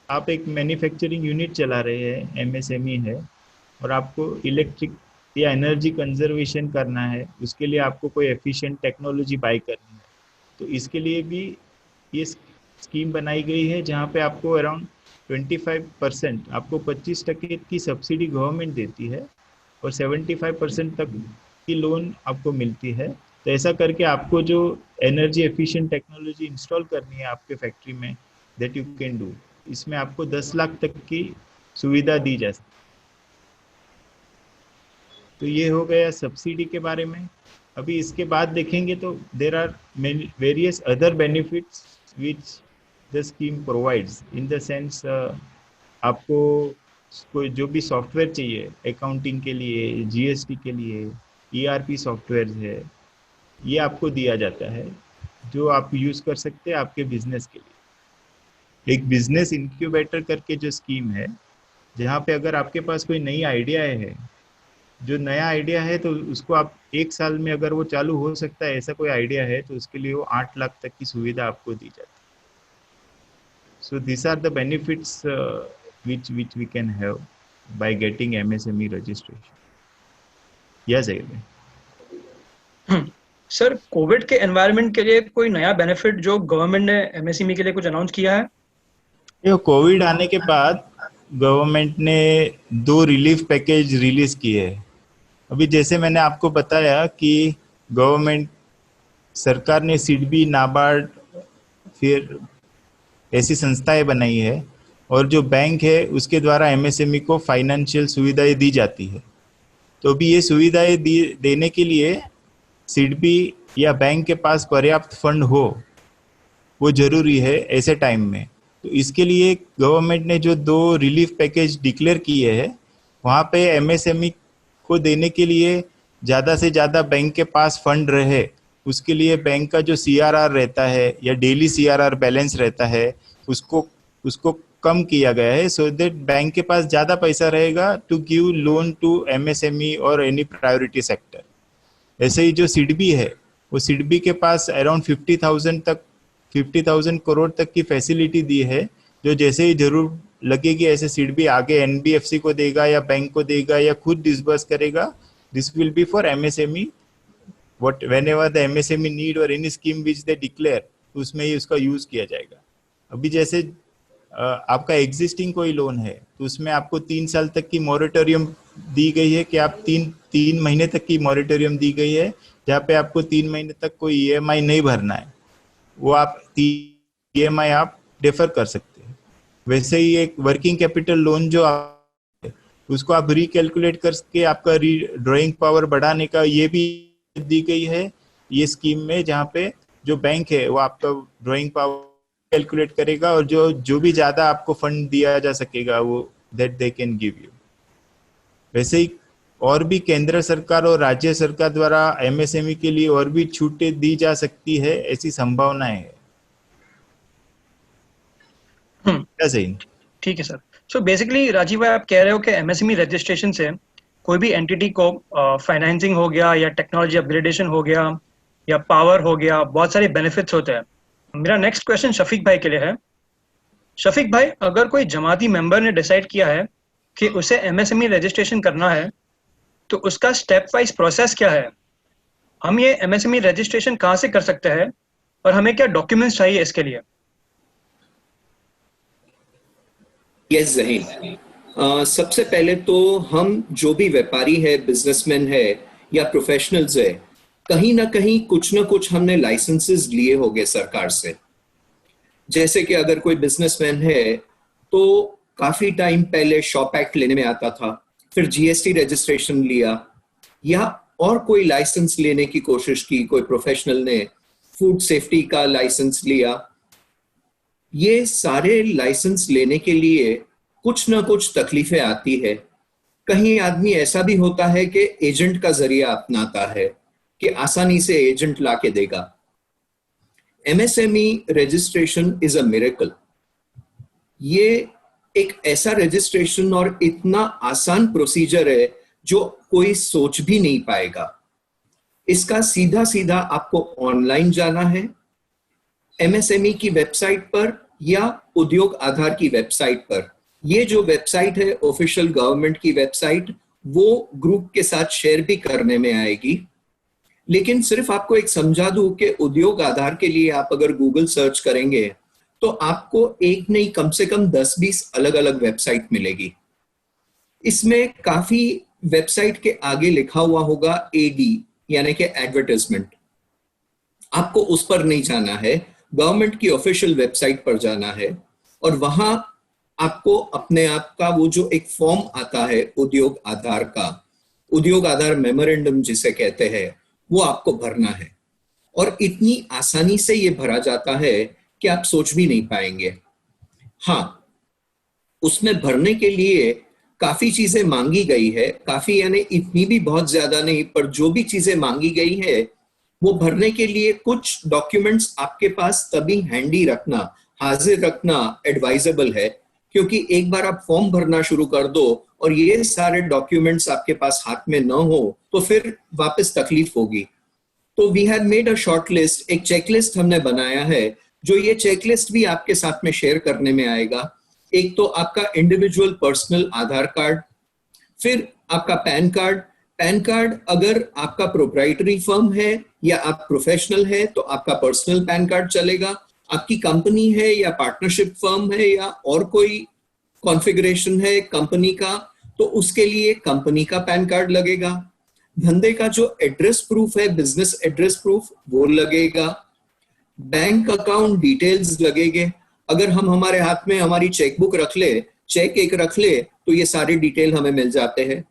[SPEAKER 5] आप एक मैन्युफैक्चरिंग यूनिट चला रहे हैं, एमएसएमई है, और आपको इलेक्ट्रिक या एनर्जी कंजर्वेशन करना है, उसके लिए आपको कोई एफिशिएंट टेक्नोलॉजी बाय करनी है, तो इसके लिए भी ये स्कीम बनाई गई है, जहाँ पे आपको अराउंड 25%, आपको 25% की सब्सिडी गवर्नमेंट देती है और 75% तक की लोन आपको मिलती है। तो ऐसा करके आपको जो एनर्जी एफिशिएंट टेक्नोलॉजी इंस्टॉल करनी है आपके फैक्ट्री में, दैट यू कैन डू। इसमें आपको 10 लाख तक की सुविधा दी जा सकती। तो ये हो गया सब्सिडी के बारे में। अभी इसके बाद देखेंगे तो there are various other benefits which the scheme provides, in the sense आपको कोई जो भी सॉफ्टवेयर चाहिए अकाउंटिंग के लिए, जीएसटी के लिए, ERP सॉफ्टवेयर है, ये आपको दिया जाता है, जो आप यूज़ कर सकते हैं आपके बिजनेस के लिए। एक बिजनेस इंक्यूबेटर करके जो स्कीम है, जहाँ पे अगर आपके पास कोई नई आइडिया है, जो नया आइडिया है, तो उसको आप 1 साल में अगर वो चालू हो सकता है, ऐसा कोई आइडिया है, तो उसके लिए वो 8 लाख तक की सुविधा आपको दी जाती है। So this are the benefits which we can have by getting MSME registration. Yes,
[SPEAKER 3] sir, Covid के एनवायरनमेंट के लिए कोई नया बेनिफिट जो गवर्नमेंट ने एमएसएमई के लिए कुछ अनाउंस किया है?
[SPEAKER 5] ये कोविड आने के बाद गवर्नमेंट ने 2 रिलीफ पैकेज रिलीज किए हैं। अभी जैसे मैंने आपको बताया कि गवर्नमेंट सरकार ने सिडबी, नाबार्ड, फिर ऐसी संस्थाएं बनाई है, और जो बैंक है उसके द्वारा एमएसएमई को फाइनेंशियल सुविधाएं दी जाती है। तो अभी ये सुविधाएं देने के लिए सिडबी या बैंक के पास पर्याप्त फंड हो, वो जरूरी है ऐसे टाइम में। तो इसके लिए गवर्नमेंट ने जो 2 रिलीफ पैकेज डिक्लेयर किए हैं, वहाँ पे एमएसएमई को देने के लिए ज़्यादा से ज़्यादा बैंक के पास फंड रहे, उसके लिए बैंक का जो CRR रहता है या डेली CRR बैलेंस रहता है, उसको कम किया गया है सो दैट बैंक के पास ज़्यादा पैसा रहेगा to give loan to MSME और एनी प्रायोरिटी सेक्टर। ऐसे ही जो सिडबी है, वो सिडबी के पास अराउंड 50,000 करोड़ तक की फैसिलिटी दी है, जो जैसे ही जरूर लगेगी ऐसे सिडबी आगे एनबीएफसी को देगा या बैंक को देगा या खुद डिसबर्स करेगा। This will be for MSME, what whenever the MSME need और any scheme which they declare, उसमें ही उसका यूज किया जाएगा। अभी जैसे आपका एग्जिस्टिंग कोई लोन है तो उसमें आपको 3 साल तक की मॉरेटोरियम दी गई है कि आप तीन महीने तक की मॉरेटोरियम दी गई है, जहाँ पे आपको 3 महीने तक कोई ईएमआई नहीं भरना है, वो आप ईएमआई आप डेफर कर सकते हैं। वैसे ही एक वर्किंग कैपिटल लोन जो उसको आप रिकैलकुलेट करके आपका ड्रॉइंग पावर बढ़ाने का ये भी दी गई है ये स्कीम में, जहाँ पे जो बैंक है वो आपका ड्रॉइंग पावर कैलकुलेट करेगा और जो भी ज्यादा आपको फंड दिया जा सकेगा वो that they can give you. वैसे ही और भी केंद्र सरकार और राज्य सरकार द्वारा एमएसएमई के लिए और भी छूटें दी जा सकती है, ऐसी संभावनाएं है। क्या सही?
[SPEAKER 3] ठीक है सर। सो बेसिकली राजीव भाई, आप कह रहे हो कि एमएसएमई रजिस्ट्रेशन से कोई भी एंटिटी को फाइनेंसिंग हो गया या टेक्नोलॉजी अपग्रेडेशन हो गया या पावर हो गया, बहुत सारे बेनिफिट्स होते हैं। मेरा नेक्स्ट क्वेश्चन शफीक भाई के लिए है। शफीक भाई, अगर कोई जमाती मेंबर ने डिसाइड किया है कि उसे एमएसएमई रजिस्ट्रेशन करना है, तो उसका स्टेप वाइज प्रोसेस क्या है? हम ये एमएसएमई रजिस्ट्रेशन कहाँ से कर सकते हैं और हमें क्या डॉक्यूमेंट्स चाहिए इसके लिए?
[SPEAKER 4] यस जहीन, सबसे पहले तो हम जो भी व्यापारी है, बिजनेसमैन है या प्रोफेशनल्स है, कहीं ना कहीं कुछ ना कुछ हमने लाइसेंसेस लिए होंगे सरकार से। जैसे कि अगर कोई बिजनेसमैन है तो काफी टाइम पहले शॉप एक्ट लेने में आता था, फिर जीएसटी रजिस्ट्रेशन लिया, या और कोई लाइसेंस लेने की कोशिश की, कोई प्रोफेशनल ने फूड सेफ्टी का लाइसेंस लिया। ये सारे लाइसेंस लेने के लिए कुछ ना कुछ तकलीफें आती है। कहीं आदमी ऐसा भी होता है कि एजेंट का जरिया अपनाता है कि आसानी से एजेंट लाके देगा। MSME registration is a miracle. ये एक ऐसा रजिस्ट्रेशन और इतना आसान प्रोसीजर है जो कोई सोच भी नहीं पाएगा। इसका सीधा सीधा आपको ऑनलाइन जाना है, एमएसएमई की वेबसाइट पर या उद्योग आधार की वेबसाइट पर। ये जो वेबसाइट है ऑफिशियल गवर्नमेंट की वेबसाइट, वो ग्रुप के साथ शेयर भी करने में आएगी। लेकिन सिर्फ आपको एक समझा दूं कि उद्योग आधार के लिए आप अगर गूगल सर्च करेंगे तो आपको एक नहीं कम से कम 10-20 अलग अलग वेबसाइट मिलेगी। इसमें काफी वेबसाइट के आगे लिखा हुआ होगा एडी, यानी कि एडवर्टाइजमेंट। आपको उस पर नहीं जाना है, गवर्नमेंट की ऑफिशियल वेबसाइट पर जाना है और वहां आपको अपने आप का वो जो एक फॉर्म आता है उद्योग आधार का, उद्योग आधार मेमोरेंडम जिसे कहते हैं, वो आपको भरना है। और इतनी आसानी से ये भरा जाता है कि आप सोच भी नहीं पाएंगे। हाँ, उसमें भरने के लिए काफी चीजें मांगी गई है, काफी यानी इतनी भी बहुत ज्यादा नहीं, पर जो भी चीजें मांगी गई है वो भरने के लिए कुछ डॉक्यूमेंट्स आपके पास तभी हैंडी रखना, हाजिर रखना एडवाइजेबल है, क्योंकि एक बार आप फॉर्म भरना शुरू कर दो और ये सारे डॉक्यूमेंट्स आपके पास हाथ में न हो तो फिर वापस तकलीफ होगी। तो we have made a short list, एक चेकलिस्ट हमने बनाया है, जो ये चेकलिस्ट भी आपके साथ में शेयर करने में आएगा। एक तो आपका इंडिविजुअल पर्सनल आधार कार्ड, फिर आपका पैन कार्ड। पैन कार्ड अगर आपका प्रोप्राइटरी फर्म है या आप प्रोफेशनल है तो आपका पर्सनल पैन कार्ड चलेगा। आपकी कंपनी है या पार्टनरशिप फर्म है या और कोई कॉन्फ़िगरेशन है कंपनी का, तो उसके लिए कंपनी का पैन कार्ड लगेगा। धंधे का जो एड्रेस प्रूफ है, बिजनेस एड्रेस प्रूफ, वो लगेगा। बैंक अकाउंट डिटेल्स लगेंगे। अगर हम हमारे हाथ में हमारी चेकबुक रख ले, चेक एक रख ले, तो ये सारे डिटेल हमें मिल जाते हैं।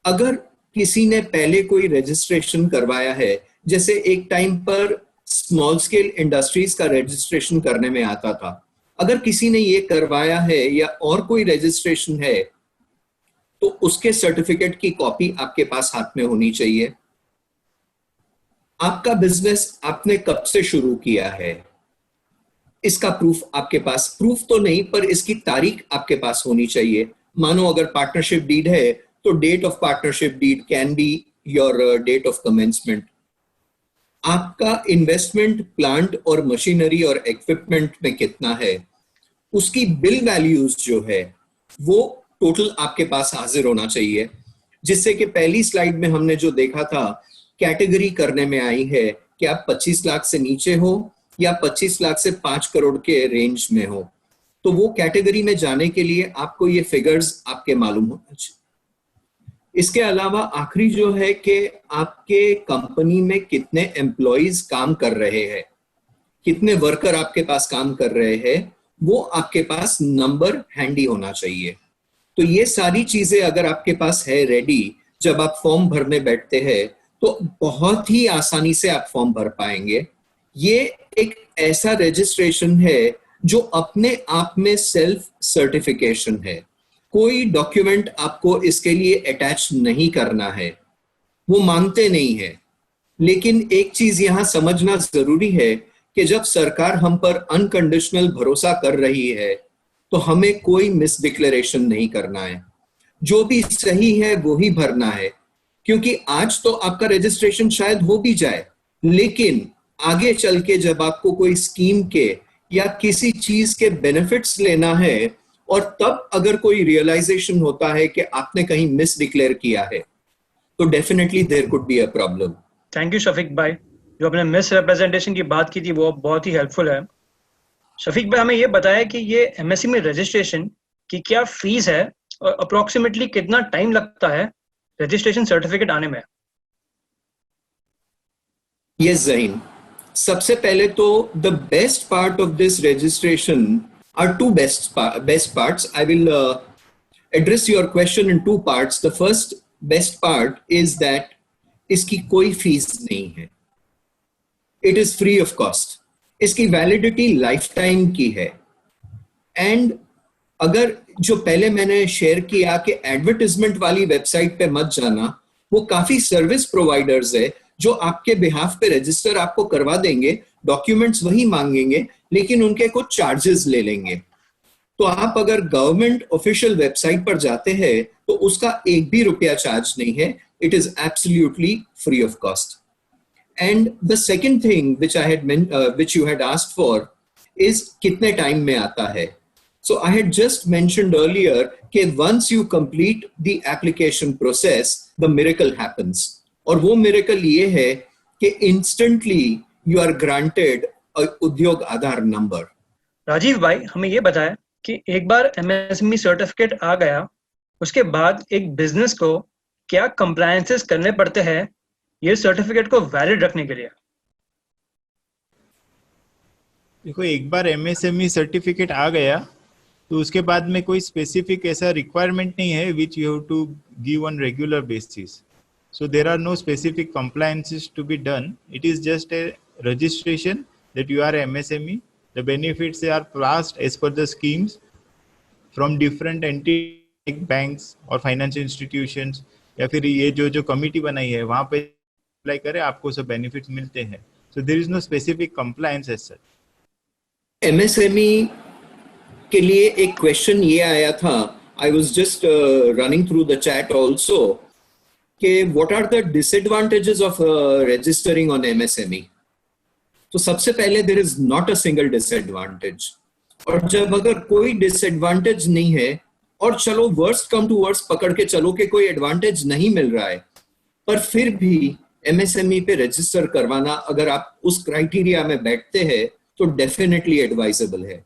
[SPEAKER 4] अगर किसी ने पहले कोई रजिस्ट्रेशन करवाया है, जैसे एक टाइम पर स्मॉल स्केल इंडस्ट्रीज का रजिस्ट्रेशन करने में आता था, अगर किसी ने ये करवाया है या और कोई रजिस्ट्रेशन है तो उसके सर्टिफिकेट की कॉपी आपके पास हाथ में होनी चाहिए। आपका बिजनेस आपने कब से शुरू किया है, इसका प्रूफ आपके पास, प्रूफ तो नहीं पर इसकी तारीख आपके पास होनी चाहिए। मानो अगर पार्टनरशिप डीड है तो date of partnership deed can be your date of commencement. आपका इन्वेस्टमेंट प्लांट और मशीनरी और इक्विपमेंट में कितना है, उसकी बिल वैल्यूज जो है वो टोटल आपके पास हाजिर होना चाहिए, जिससे कि पहली स्लाइड में हमने जो देखा था कैटेगरी करने में आई है कि आप 25 लाख से नीचे हो या 25 लाख से 5 करोड़ के रेंज में हो, तो वो कैटेगरी में जाने के लिए आपको ये फिगर्स आपके मालूम होना चाहिए। इसके अलावा आखिरी जो है कि आपके कंपनी में कितने एम्प्लॉइज काम कर रहे हैं, कितने वर्कर आपके पास काम कर रहे हैं, वो आपके पास नंबर हैंडी होना चाहिए। तो ये सारी चीजें अगर आपके पास है रेडी, जब आप फॉर्म भरने बैठते हैं तो बहुत ही आसानी से आप फॉर्म भर पाएंगे। ये एक ऐसा रजिस्ट्रेशन है जो अपने आप में सेल्फ सर्टिफिकेशन है। कोई डॉक्यूमेंट आपको इसके लिए अटैच नहीं करना है, वो मांगते नहीं है। लेकिन एक चीज यहां समझना जरूरी है कि जब सरकार हम पर अनकंडीशनल भरोसा कर रही है तो हमें कोई मिस डिक्लेरेशन नहीं करना है, जो भी सही है वो ही भरना है। क्योंकि आज तो आपका रजिस्ट्रेशन शायद हो भी जाए, लेकिन आगे चल के जब आपको कोई स्कीम के या किसी चीज के बेनिफिट्स लेना है और तब अगर कोई रियलाइजेशन होता है कि आपने कहीं मिस डिक्लेयर किया है, तो definitely there could be a problem.
[SPEAKER 3] Thank you Shafiq भाई, जो आपने मिस रिप्रेजेंटेशन की बात की थी वो बहुत ही हेल्पफुल है। शफीक भाई हमें ये बताया कि ये एमएसएमई रजिस्ट्रेशन की क्या फीस है और अप्रोक्सीमेटली कितना टाइम लगता है रजिस्ट्रेशन सर्टिफिकेट आने में।
[SPEAKER 4] यस ज़हीन, सबसे पहले तो the best part of this registration are two best parts. I will address your question in two parts. The first best part is that इसकी कोई फीस नहीं है, it is free of cost. इसकी वैलिडिटी लाइफ टाइम की है। एंड अगर जो पहले मैंने शेयर किया कि एडवर्टाइजमेंट वाली वेबसाइट पे मत जाना, वो काफी सर्विस प्रोवाइडर्स है जो आपके बिहाफ पे रजिस्टर आपको करवा देंगे, डॉक्यूमेंट्स वही मांगेंगे, लेकिन उनके कुछ चार्जेस ले लेंगे। तो आप अगर गवर्नमेंट ऑफिशियल वेबसाइट पर जाते हैं तो उसका एक भी रुपया चार्ज नहीं है, it is absolutely free of cost. And the second thing which you had asked for is कितने टाइम में आता है। So I had just mentioned earlier कि once you complete the application process, the miracle happens. और वो miracle ये है कि instantly you are granted a उद्योग आधार नंबर।
[SPEAKER 3] राजीव भाई हमें ये बताया कि एक बार एमएसएमई सर्टिफिकेट आ गया, उसके बाद एक बिजनेस को क्या कंप्लायंसेस करने पड़ते हैं ये सर्टिफिकेट को वैलिड रखने के लिए।
[SPEAKER 5] देखो, एक बार एमएसएमई सर्टिफिकेट आ गया तो उसके बाद में कोई स्पेसिफिक ऐसा रिक्वायरमेंट नहीं है which you have to give on regular basis. So there are no specific compliances to be done. It is just a registration that you are MSME. The benefits are passed as per the schemes from different entities like banks or financial institutions, या फिर ये जो कमिटी बनाई है वहाँ पे अप्लाई करें, आपको सब बेनिफिट्स मिलते हैं। So there is no specific compliance as such.
[SPEAKER 4] MSME के लिए एक क्वेश्चन ये आया था, I was just running through the chat also, कि what are the disadvantages of registering on MSME? तो सबसे पहले there is not a single disadvantage, और जब अगर कोई disadvantage नहीं है और चलो worst come to worst पकड़ के चलो कि कोई advantage नहीं मिल रहा है, पर फिर भी MSME पे register करवाना अगर आप उस criteria में बैठते हैं तो definitely advisable है।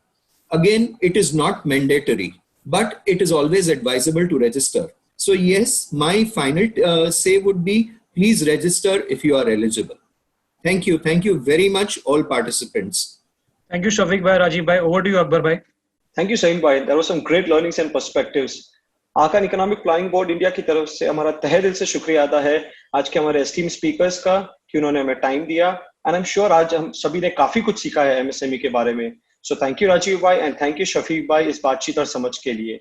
[SPEAKER 4] Again, it is not mandatory, but it is always advisable to register. So yes, my final say would be, please register if you are eligible. Thank you very much all participants.
[SPEAKER 3] Thank you Shafiq bhai, Rajiv bhai, over to you Akbar bhai.
[SPEAKER 2] Thank you Sahin bhai, there were some great learnings and perspectives. Aga Khan economic planning board India की तरफ से हमारा तहे दिल से शुक्रिया अदा है आज के हमारे एस्टीम स्पीकर्स का कि उन्होंने हमें टाइम दिया, एंड आई एम श्योर आज हम सभी ने काफी कुछ सीखा है एमएसएमई के बारे में। सो थैंक यू राजीव भाई एंड थैंक यू शफीक भाई इस बातचीत और समझ के लिए।